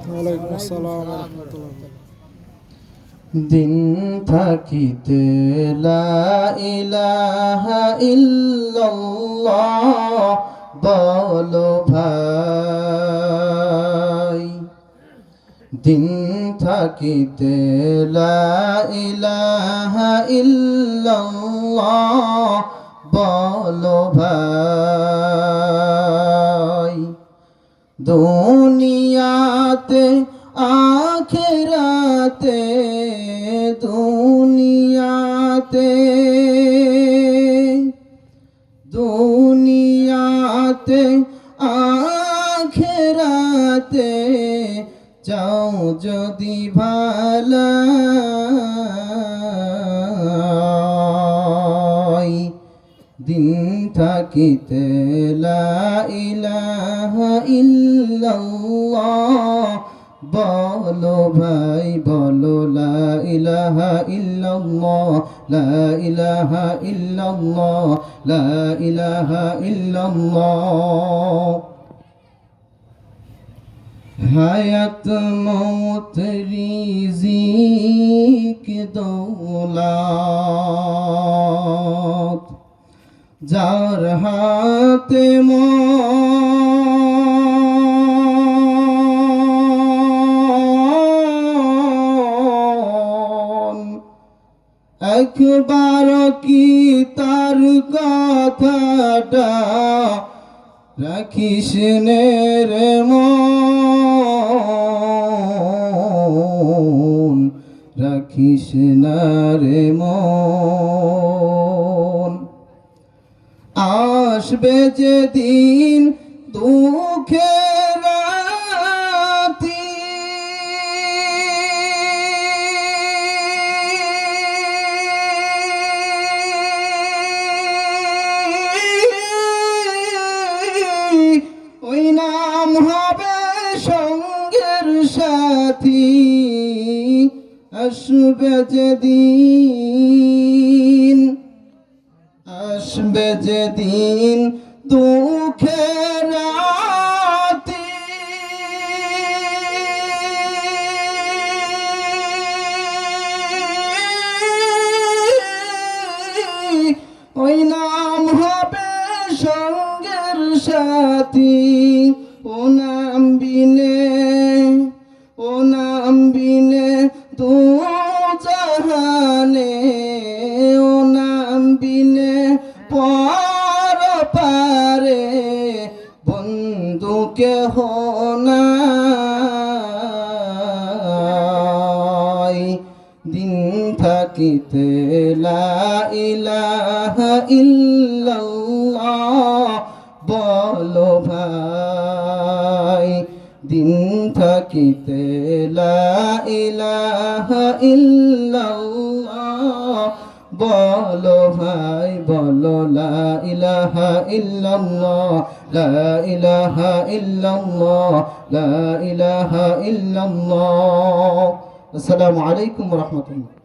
ওয়ালাইকুম আসসালাম ওয়া রাহমাতুল্লাহ। দিন থাকিতে লা ইলাহা ইল্লাল্লাহ বলো ভাই, দিন থাকিতে লা ইলাহা ইল্লাল্লাহ বলো ভাই। দুনিয়াতে আখিরাতে, দুনিয়াতে দুনিয়াতে আখিরাতে চাও যদি ভালাই, দিন থাকিতে লা ইলাহা ইল্লাল্লাহ বলো ভাই, বলো লা ইলাহা ইল্লাল্লাহ, লা ইলাহা ইল্লাল্লাহ, লা ইলাহা ইল্লাল্লাহ। হায়াত মৌত রিজিক দৌলত যার হাতে মন, একবার কি তার কথাটা রাখিস রে মন, রাখিস না রে মন। আসবে যেদিন দুঃখের রাতি, ওই নাম হবে সঙ্গের সাথী। আসবে যেদিন, আসবে যেদিন দুঃখের রাতি, ওই নাম হবে সঙ্গের সাথী। ও নাম বিনে, ও নাম বিনে দু জাহানে, ও নাম বিনে পর পারে বন্ধু কেহ নাই। দিন থাকিতে লা ইলাহা ইল্লাল্লাহ বলো ভাই, দিন থাকিতে লা ইলাহা ইল্লাল্লাহ বলো ভাই, বলো লা ইলাহা ইল্লাল্লাহ, লা ইলাহা ইল্লাল্লাহ, লা ইলাহা ইল্লাল্লাহ। আসসালামু আলাইকুম ওয়া রাহমাতুল্লাহ।